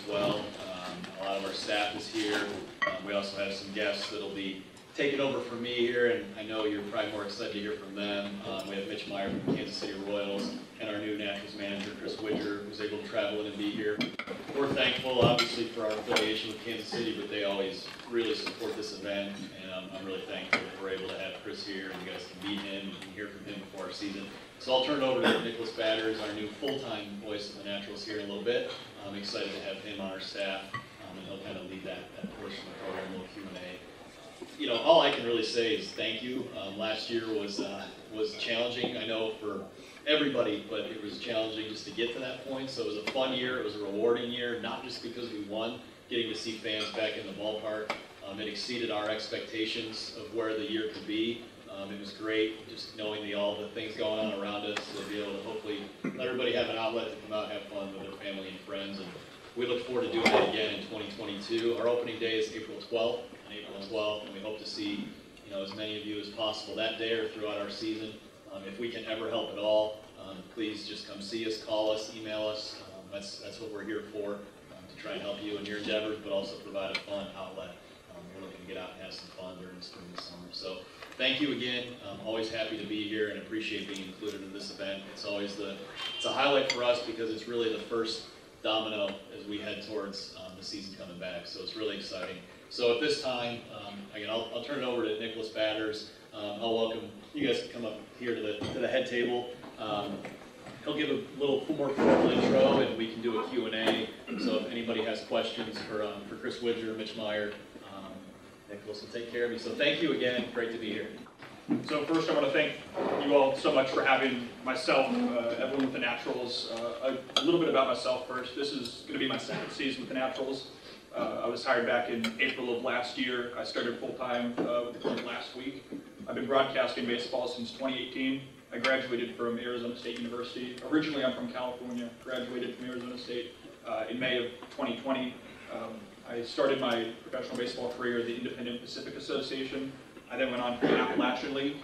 well. A lot of our staff is here. We also have some guests that'll be taking over from me here, and I know you're probably more excited to hear from them. We have Mitch Meyer from Kansas City Royals and our new Naturals manager, Widger, who's able to travel in and be here. We're thankful, obviously, for our affiliation with Kansas City, but they always really support this event, and I'm really thankful that we're able to have Chris here, and you guys can meet him and hear from him before our season. So I'll turn it over to Nicholas Batters, our new full-time voice of the Naturals, here in a little bit. I'm excited to have him on our staff, and he'll kind of lead that portion of the program, a little Q&A. You know, all I can really say is thank you. Last year was challenging, I know, for everybody, but it was challenging just to get to that point. So it was a fun year, it was a rewarding year, not just because we won, getting to see fans back in the ballpark. It exceeded our expectations of where the year could be. It was great just knowing all the things going on around us, to be able to hopefully let everybody have an outlet to come out and have fun with their family and friends. And we look forward to doing that again in 2022. Our opening day is April 12th, and we hope to see as many of you as possible that day or throughout our season. If we can ever help at all, please just come see us, call us, email us. That's what we're here for, to try and help you in your endeavors, but also provide a fun outlet. We're looking to get out and have some fun during the spring and summer. So thank you again. I'm always happy to be here and appreciate being included in this event. It's a highlight for us because it's really the first domino as we head towards the season coming back. So it's really exciting. So at this time, again, I'll turn it over to Nicholas Batters. I'll welcome you guys to come up here to the head table. He'll give a little more formal intro, and we can do a Q&A. So if anybody has questions for Chris Widger, Mitch Meyer, Nicholas will take care of you. So thank you again. Great to be here. So first, I want to thank you all so much for having myself, everyone with the Naturals. A little bit about myself first. This is going to be my second season with the Naturals. I was hired back in April of last year. I started full-time with the club last week. I've been broadcasting baseball since 2018. I graduated from Arizona State University. Originally, I'm from California. Graduated from Arizona State in May of 2020. I started my professional baseball career at the Independent Pacific Association. I then went on to the Appalachian League.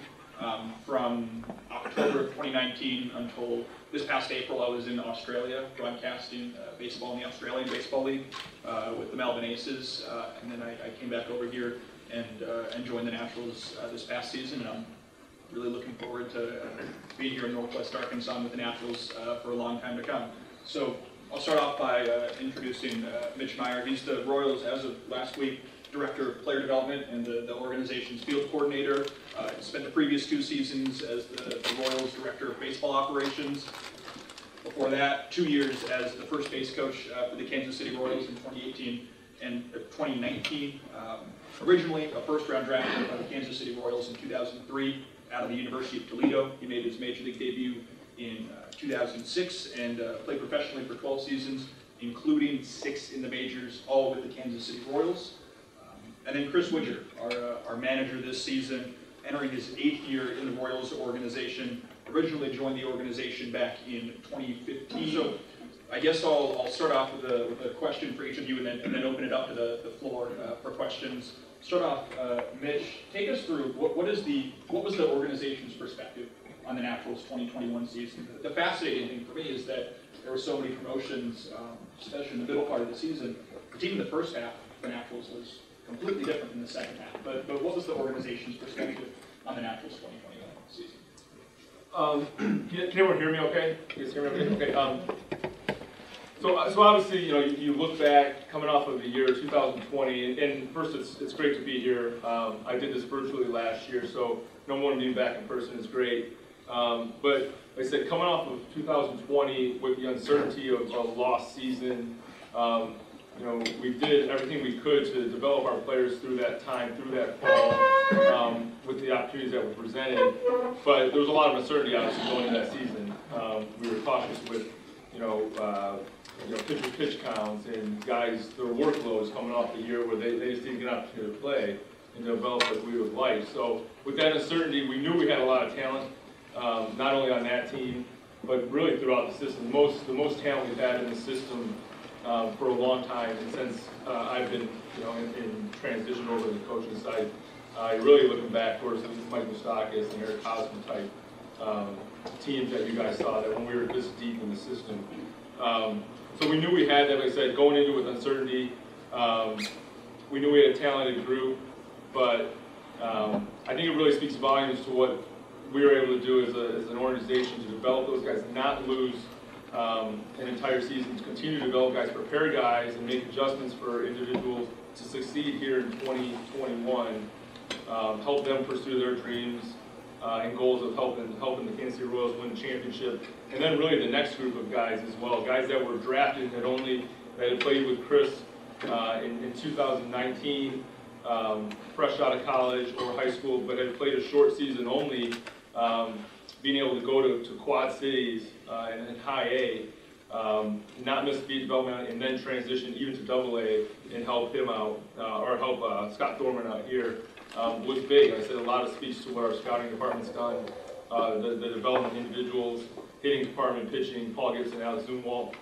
From October of 2019 until this past April, I was in Australia broadcasting baseball in the Australian Baseball League with the Melbourne Aces. And then I came back over here and joined the Naturals this past season. And I'm really looking forward to being here in Northwest Arkansas with the Naturals for a long time to come. So I'll start off by introducing Mitch Meyer. He's the Royals, as of last week, Director of Player Development and the organization's field coordinator. Spent the previous 2 seasons as the Royals Director of Baseball Operations. Before that, 2 years as the first base coach for the Kansas City Royals in 2018 and 2019. Originally a first-round draft pick by the Kansas City Royals in 2003 out of the University of Toledo. He made his major league debut in 2006 and played professionally for 12 seasons, including 6 in the majors, all with the Kansas City Royals. And then Chris Widger, our manager this season, entering his 8th year in the Royals organization. Originally joined the organization back in 2015. So I guess I'll start off with a question for each of you, and then open it up to the floor for questions. Start off, Mitch. Take us through what was the organization's perspective on the Naturals 2021 season. The fascinating thing for me is that there were so many promotions, especially in the middle part of the season. Even the first half of the Naturals was completely different than the second half. But what was the organization's perspective on the Naturals 2021 season? Can everyone hear me okay? Can you guys hear me okay? Okay. So obviously, you look back coming off of the year 2020, and first it's great to be here. I did this virtually last year, so no more being back in person is great. But like I said, coming off of 2020 with the uncertainty of a lost season, we did everything we could to develop our players through that time, through that fall, with the opportunities that were presented. But there was a lot of uncertainty, obviously, going into that season. We were cautious with, pitcher pitch counts and guys, their workloads coming off the year where they just didn't get an opportunity to play and develop as we would like. So with that uncertainty, we knew we had a lot of talent, not only on that team, but really throughout the system. The most talent we've had in the system for a long time, and since I've been, in transition over to the coaching side, really looking back towards Mike Moustakis and Eric Hosmer type teams that you guys saw, that when we were this deep in the system. So we knew we had that, like I said, going into it with uncertainty. We knew we had a talented group, but I think it really speaks volumes to what we were able to do as an organization to develop those guys, not lose an entire season, to continue to develop guys, prepare guys, and make adjustments for individuals to succeed here in 2021, help them pursue their dreams and goals of helping the Kansas City Royals win the championship, and then really the next group of guys as well, guys that were drafted that had played with Chris in 2019, fresh out of college or high school, but had played a short season only, being able to go to Quad Cities and High A, not miss speed development, and then transition even to Double A and help him out, or help Scott Thorman out here, was big. I said a lot of speaks to what our scouting department's done, the development individuals, hitting department, pitching, Paul Gibson, Alex Zumwalt,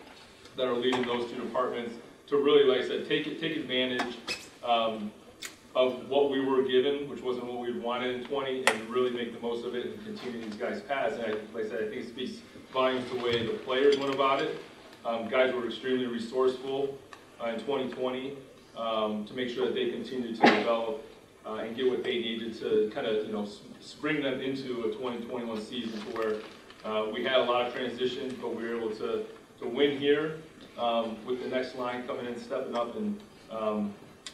that are leading those two departments to really, like I said, take advantage of what we were given, which wasn't what we wanted in 20, and really make the most of it and continue these guys' paths. And like I said, I think it speaks volumes to the way the players went about it. Guys were extremely resourceful in 2020 to make sure that they continued to develop and get what they needed to kind of, bring them into a 2021 season to where we had a lot of transitions, but we were able to win here with the next line coming in, stepping up, and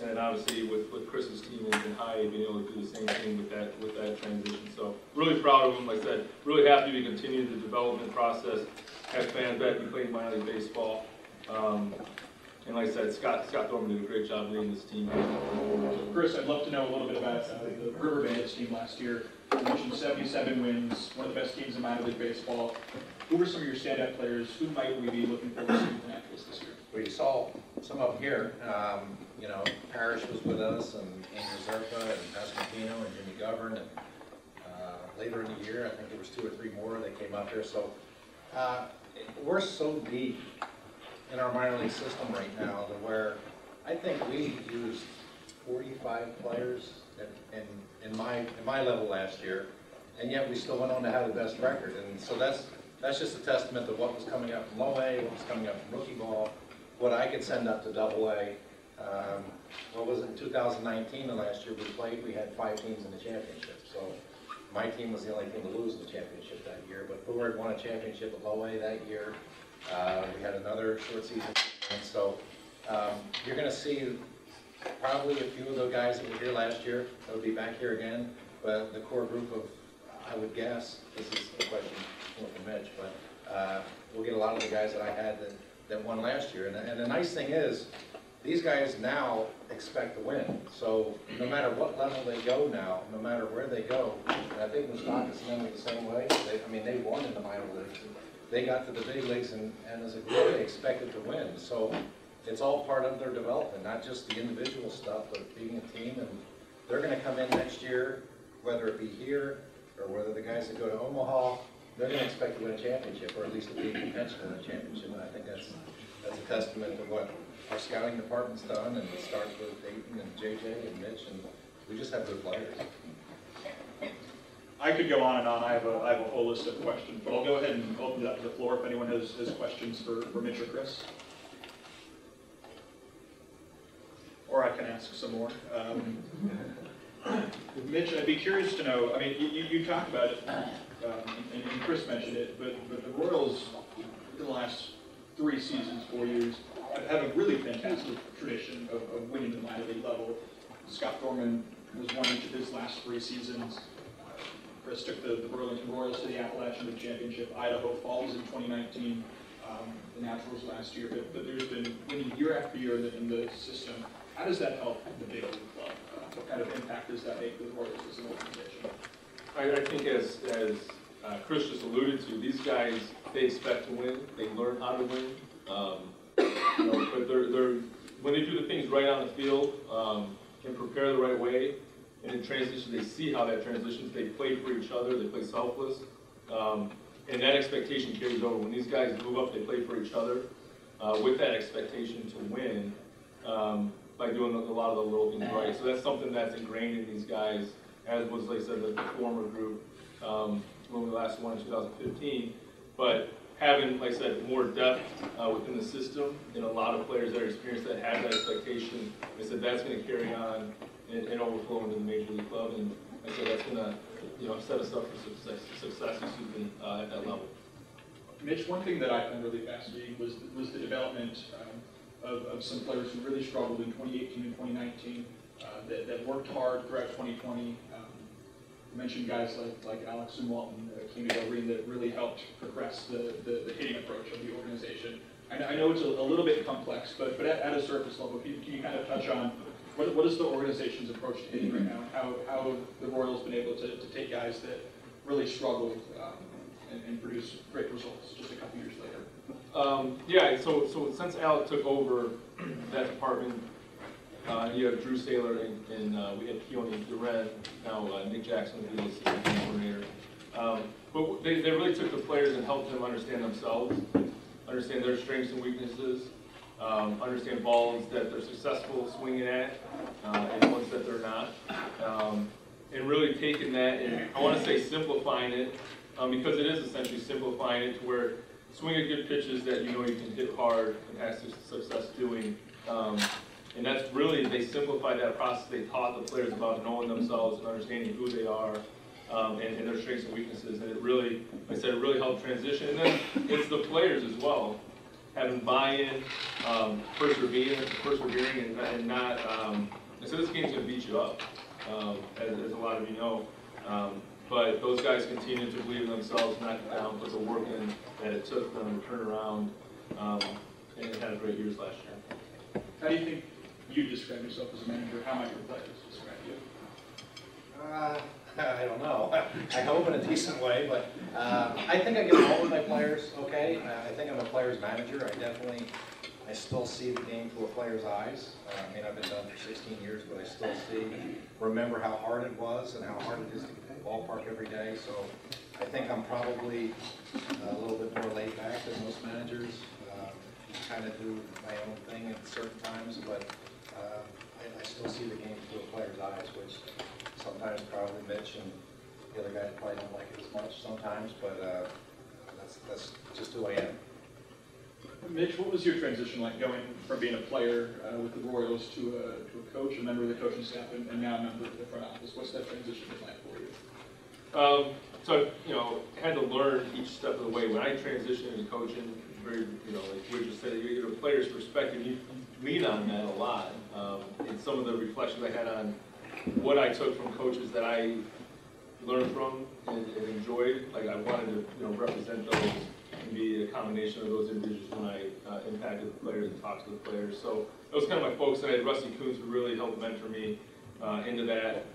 then obviously with Chris's team in High A being able to do the same thing with that transition. So really proud of them. Like I said, really happy to continue the development process, have fans back, we played minor league baseball. And like I said, Scott Thorman did a great job leading this team. Chris, I'd love to know a little bit about the River Bandits team last year. You mentioned 77 wins, one of the best teams in minor league baseball. Who were some of your standout players? Who might we be looking forward to seeing the Nationals this year? Well, you saw some of them here. Parrish was with us, and Andrew Zerpa, and Pasquantino, and Jimmy Govern, and later in the year, I think there was 2 or 3 more that came up here. So we're so deep in our minor league system right now to where I think we used 45 players in my level last year, and yet we still went on to have the best record. And so that's just a testament to what was coming up from low A, what was coming up from rookie ball, what I could send up to Double A. What was it, in 2019, the last year we played, we had 5 teams in the championship. So my team was the only team to lose in the championship that year, but Bullard won a championship at low A that year. We had another short season, and so you're going to see probably a few of the guys that were here last year that will be back here again, but the core group of, I would guess, this is a question for Mitch, but we'll get a lot of the guys that I had that won last year. And the nice thing is, these guys now expect to win. So no matter what level they go now, no matter where they go, and I think Mustakas and them were the same way. They won in the minor leagues. They got to the big leagues, and as a group, they expected to win. So it's all part of their development, not just the individual stuff, but being a team. And they're going to come in next year, whether it be here or whether the guys that go to Omaha, they're going to expect to win a championship, or at least to be in contention to win a championship. And I think that's a testament to what our scouting department's done, and it starts with Dayton and JJ and Mitch, and we just have good players. I could go on and on. I have a whole list of questions, but I'll go ahead and open it up to the floor if anyone has questions for Mitch or Chris. Or I can ask some more. Mitch, I'd be curious to know, I mean, you talked about it, and Chris mentioned it, but the Royals, in the last 3 seasons, 4 years, have a really fantastic tradition of winning the minor league level. Scott Thorman has won each of his last 3 seasons. Chris took the Burlington Royals to the Appalachian League Championship. Idaho Falls in 2019, the Naturals last year. But there's been winning year after year in the system. How does that help the big league club? What kind of impact does that make for the Royals as an organization? I think as Chris just alluded to, these guys, they expect to win. They learn how to win. But they're when they do the things right on the field and prepare the right way, and in transition, they see how that transitions. They play for each other. They play selfless, and that expectation carries over. When these guys move up, they play for each other with that expectation to win by doing a lot of the little things right. So that's something that's ingrained in these guys, as was, like I said, the former group when we last won in 2015. But having, like I said, more depth within the system, and a lot of players that are experienced that have that expectation, I said that's going to carry on and overflow into the Major League club, and I said that's going to set us up for success at that level. Mitch, one thing that I found really fascinating was the development of some players who really struggled in 2018 and 2019, that worked hard throughout 2020. You mentioned guys like Alex and Walton, King of Green, that really helped progress the hitting approach of the organization. I know it's a little bit complex, but at a surface level, can you kind of touch on what is the organization's approach to hitting right now? How the Royals been able to take guys that really struggled and produce great results just a couple years later? Yeah, so since Alex took over that department, you have Drew Saylor and we have Keone Duran, now Nick Jackson will be the assistant coordinator. But they really took the players and helped them understand themselves, understand their strengths and weaknesses, understand balls that they're successful swinging at, and ones that they're not. And really taking that and, I want to say, simplifying it, because it is essentially simplifying it to where swinging good pitches that you can hit hard and have success doing. And that's really, they simplified that process. They taught the players about knowing themselves and understanding who they are, and their strengths and weaknesses. And it really, like I said, it really helped transition. And then it's the players as well, having buy-in, persevering, and not. So this game's going to beat you up, as a lot of you know. But those guys continue to believe in themselves, knock it down, put the work in that it took them to turn around, and had a great years last year. How do you think you describe yourself as a manager? How might your players describe you? I don't know. I hope in a decent way, but I think I get along with my players okay. I think I'm a player's manager. I still see the game through a player's eyes. I mean, I've been done for 16 years, but I still remember how hard it was and how hard it is to get to the ballpark every day. So I think I'm probably a little bit more laid back than most managers. Kind of do my own thing at certain times, but I still see the game through a player's eyes, which sometimes probably Mitch and the other guys probably don't like it as much sometimes, but that's just who I am. Mitch, what was your transition like going from being a player with the Royals to a coach, a member of the coaching staff, and now a member of the front office? What's that transition been like for you? So, had to learn each step of the way. When I transitioned into coaching, very, like Widger said, you get a player's perspective, you lean on that a lot. And some of the reflections I had on what I took from coaches that I learned from and enjoyed, like I wanted to, represent those and be a combination of those individuals when I impacted the players and talked to the players. So that was kind of my focus. I had Rusty Coons who really helped mentor me into that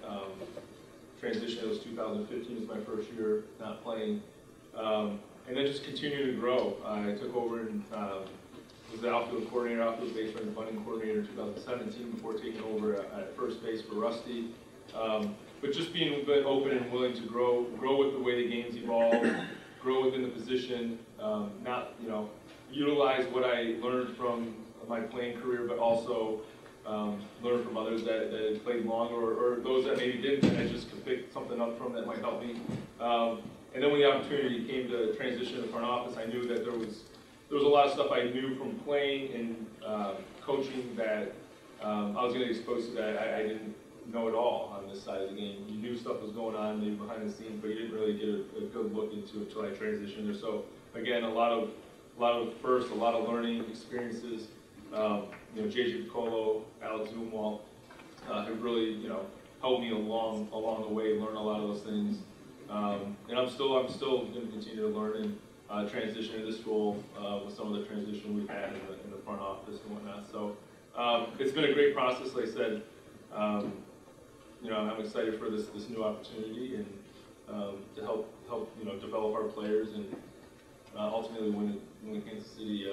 transition. It was 2015 was my first year not playing. And then just continuing to grow. I took over and was the outfield coordinator, outfield baseman, and bunting coordinator in 2017 before taking over at first base for Rusty. But just being open and willing to grow with the way the game's evolved, grow within the position, not utilize what I learned from my playing career, but also learn from others that had played longer, or those that maybe didn't, and I just could pick something up from that might help me. And then when the opportunity came to transition to the front office, I knew that there was a lot of stuff I knew from playing and coaching that I was going to get exposed to that I didn't know it all on this side of the game. You knew stuff was going on maybe behind the scenes, but you didn't really get a good look into it until I transitioned there. So again, a lot of first, a lot of learning experiences. JJ Piccolo, Alex Zumwalt have really helped me along the way, learn a lot of those things. And I'm still going to continue to learn and transition in this role with some of the transition we've had in the front office and whatnot. So it's been a great process. Like I said, I'm excited for this new opportunity and to help develop our players and ultimately win the Kansas City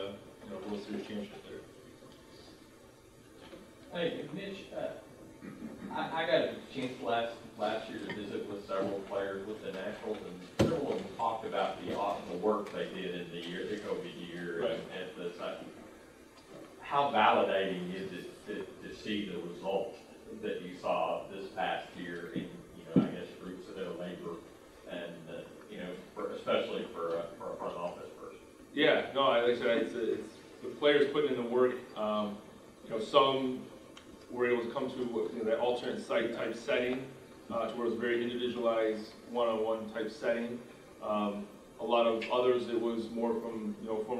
World Series championship there. Hey, Mitch, I got a chance last year to visit with several players with the Nationals, and several of them talked about the work they did in the COVID year, right. and the how validating is it to see the result that you saw this past year in I guess fruits of their labor, and especially for a front office person. Yeah, no, like I said, it's the players putting in the work. Some were able to come to that alternate site type setting, to where it was very individualized, one-on-one type setting. A lot of others, it was more from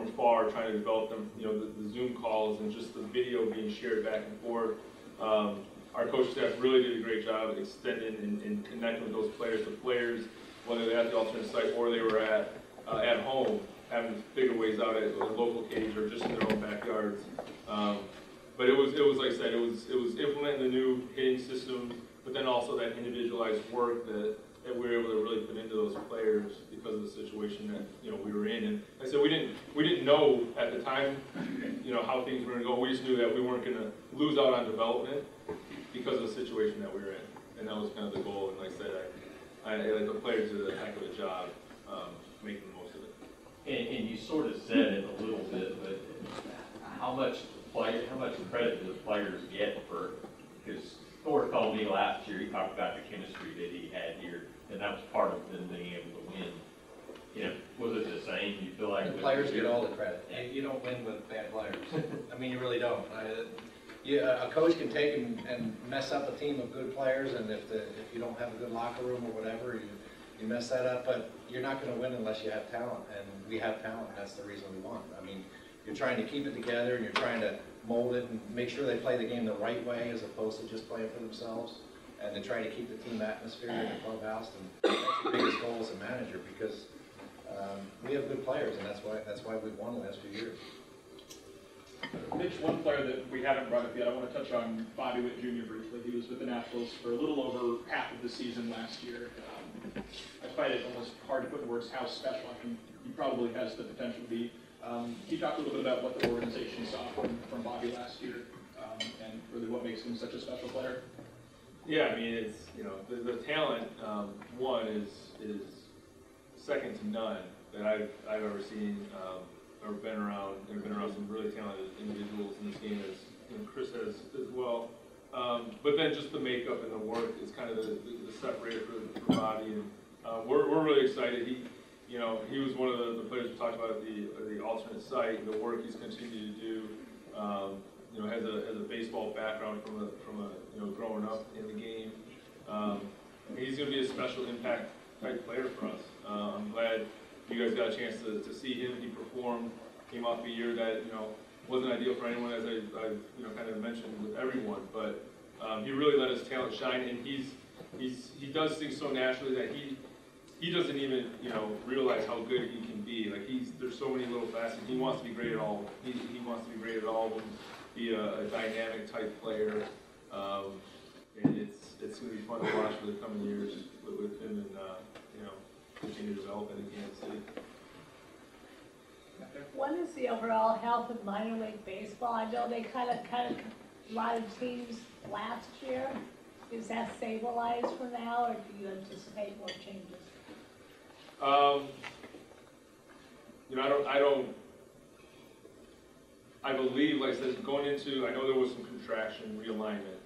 afar, trying to develop them, the Zoom calls and just the video being shared back and forth. Our coach staff really did a great job of extending and connecting with those players. The players, whether they're at the alternate site or they were at home, having to figure ways out at a local cage or just in their own backyards. But it was like I said, it was implementing the new hitting system, but then also that individualized work that we were able to really put into those players because of the situation that we were in. And like I said, we didn't know at the time how things were going to go. We just knew that we weren't going to lose out on development because of the situation that we were in, and that was kind of the goal. And like I said, the players did a heck of a job making the most of it. And you sort of said it a little bit, but how much credit do the players get for? Because Thor told me last year, he talked about the chemistry that he had here, and that was part of them being able to win. Was it the same? You feel like The players get all the credit. You don't win with bad players. I mean, you really don't. A coach can take and mess up a team of good players, and if you don't have a good locker room or whatever, you mess that up. But you're not going to win unless you have talent, and we have talent. That's the reason we won. I mean, you're trying to keep it together, and you're trying to mold it and make sure they play the game the right way as opposed to just playing for themselves, and to try to keep the team atmosphere in the clubhouse. And that's your biggest goal as a manager, because we have good players, and that's why we've won the last few years. Mitch, one player that we haven't brought up yet, I want to touch on Bobby Witt Jr. briefly. He was with the Nationals for a little over half of the season last year. I find it almost hard to put in words how special. I mean, he probably has the potential to be. Can you talk a little bit about what the organization saw from Bobby last year, and really what makes him such a special player? Yeah, I mean, it's the talent. One is second to none that I've ever seen or been around. There have been around some really talented individuals in this game, as Chris has as well. But then just the makeup and the work is kind of the separator for Bobby, and we're really excited. He was one of the players we talked about at the alternate site. The work he's continued to do. Has a baseball background from growing up in the game. He's going to be a special impact type player for us. I'm glad you guys got a chance to see him. He performed, came off a year that wasn't ideal for anyone, as I've kind of mentioned with everyone. But he really let his talent shine, and he does things so naturally that he doesn't even realize how good he can be. Like there's so many little facets. He wants to be great at all. He wants to be great at all of them. Be a dynamic type player, and it's going to be fun to watch for the coming years with him, and continue to develop in Kansas City. What is the overall health of minor league baseball? I know they kind of a lot of teams last year. Is that stabilized for now, or do you anticipate more changes? I believe, like I said, going into, I know there was some contraction, realignment.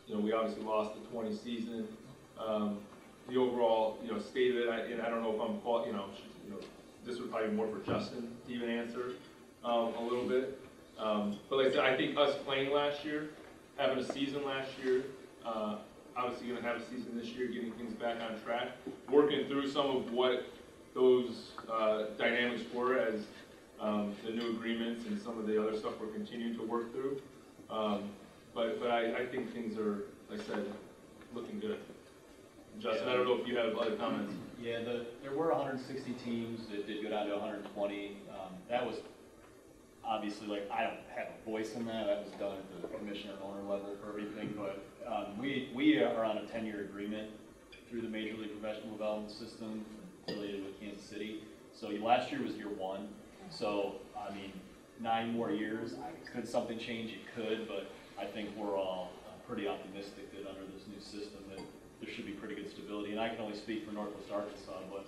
We obviously lost the 20 season. The overall, state of it, and I don't know if I'm, this would probably be more for Justin to even answer a little bit. But like I said, I think us playing last year, having a season last year, obviously going to have a season this year, getting things back on track, working through some of what those dynamics were as the new agreements and some of the other stuff we're continuing to work through. But I think things are, like I said, looking good. Justin, I don't know if you have other comments. Yeah, there were 160 teams that did go down to 120. That was obviously, I don't have a voice in that. That was done at the commissioner and owner level for everything. But we are on a 10-year agreement through the Major League Professional Development System affiliated with Kansas City. So last year was year one. So, 9 more years. Could something change? It could, but I think we're all pretty optimistic that under this new system that there should be pretty good stability. And I can only speak for Northwest Arkansas, but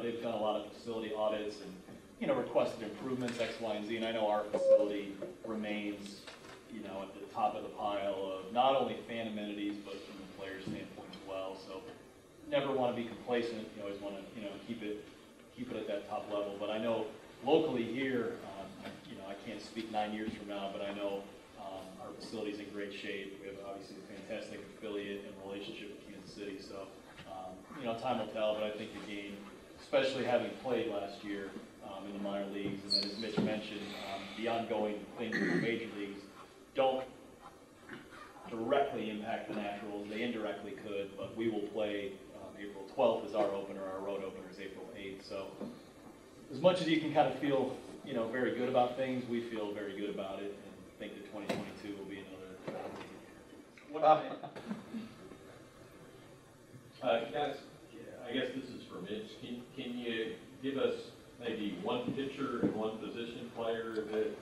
they've done a lot of facility audits and requested improvements, X, Y, and Z. And I know our facility remains at the top of the pile of not only fan amenities, but from the players' standpoint as well. So never want to be complacent. You always want to keep keep it at that top level. But I know locally here, I can't speak 9 years from now, but I know our facility's in great shape. We have obviously a fantastic affiliate and relationship with Kansas City. So, time will tell, but I think the game, especially having played last year in the minor leagues, and then as Mitch mentioned, the ongoing things in the major leagues don't directly impact the Naturals. They indirectly could, but we will play April 12th as our opener. Our road opener is April 8th. So as much as you can kind of feel, very good about things, we feel very good about it and think that 2022 will be another. Guys, I guess this is for Mitch. Can you give us maybe one pitcher and one position player that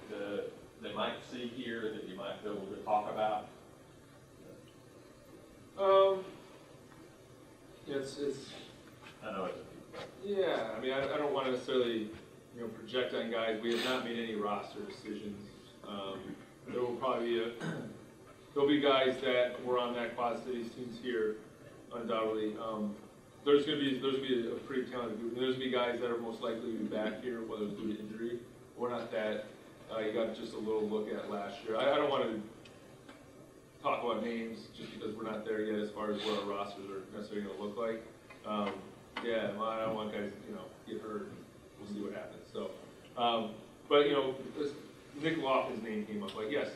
they might see here that you might be able to talk about? It's I know it's yeah. I mean, I don't want to necessarily project on guys. We have not made any roster decisions. There will probably there'll be guys that were on that Quad Cities teams here, undoubtedly. There's gonna be a pretty talented group. There's gonna be guys that are most likely to be back here, whether it's due to injury or not. That you got just a little look at last year. I don't want to talk about names just because we're not there yet as far as what our rosters are necessarily going to look like. Well, I don't want guys get hurt. And we'll see what happens. So, but Nick Laughlin's name came up. Like, yes,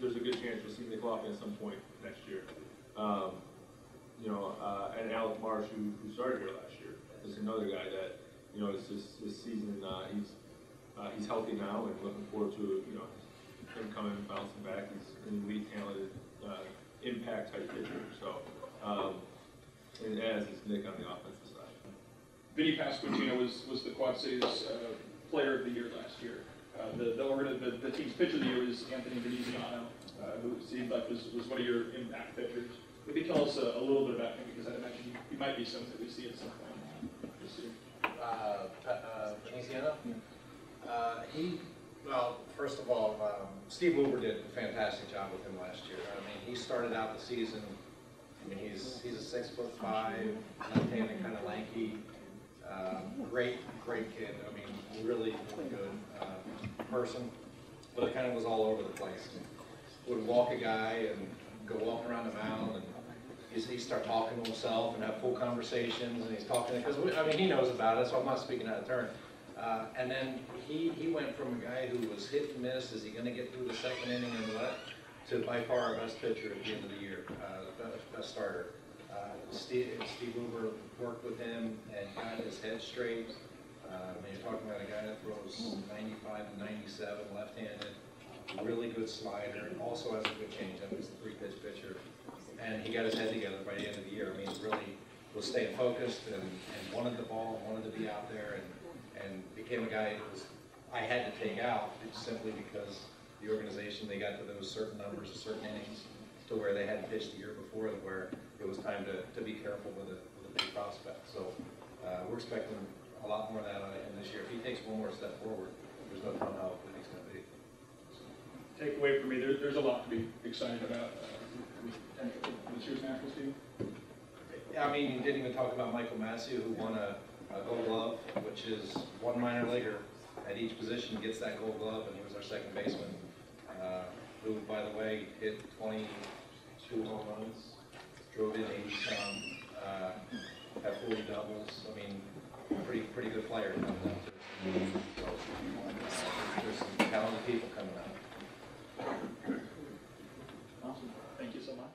there's a good chance we'll see Nick Laughlin at some point next year. And Alec Marsh, who started here last year, is another guy that it's just this season. He's healthy now, and looking forward to him coming and bouncing back. He's an elite, talented, impact type pitcher. So, and as is Nick on the offensive side. Vinny Pasquantino was the Quad Cities Player of the Year last year. The team's pitcher of the year is Anthony Venignano, who seemed like was one of your impact pitchers. Maybe tell us a little bit about him, because I'd imagine he might be something that we see at some point this year. Venignano? Well, first of all, Steve Uber did a fantastic job with him last year. I mean, he started out the season, he's a 6'5", left-handed, kind of lanky, great kid. Really good person, but it kind of was all over the place. Would walk a guy and go walking around the mound, and he'd start talking to himself and have full conversations, and he's talking, because he knows about it, so I'm not speaking out of turn. And then he went from a guy who was hit and miss, is he going to get through the second inning and what, to by far our best pitcher at the end of the year, best starter. Steve Uber worked with him and got his head straight. You're talking about a guy that throws 95 to 97, left-handed, really good slider, also has a good changeup. He's a three-pitch pitcher, and he got his head together by the end of the year. Really was staying focused and wanted the ball, wanted to be out there, and became a guy who I had to take out simply because the organization, they got to those certain numbers of certain innings to where they hadn't pitched the year before, where it was time to be careful with a big prospect. So we're expecting a lot more of that out of him this year. If he takes one more step forward, there's no telling how good he's going to be. Take away from me, there's a lot to be excited about this year's Nationals team. Yeah, you didn't even talk about Michael Massey, who won a Gold Glove, which is one minor leaguer at each position gets that Gold Glove, and he was our second baseman, who, by the way, hit 22 home runs, drove in 80-some, had 40 doubles. Pretty good player coming out there. So there's some talented people coming out. Awesome. Thank you so much.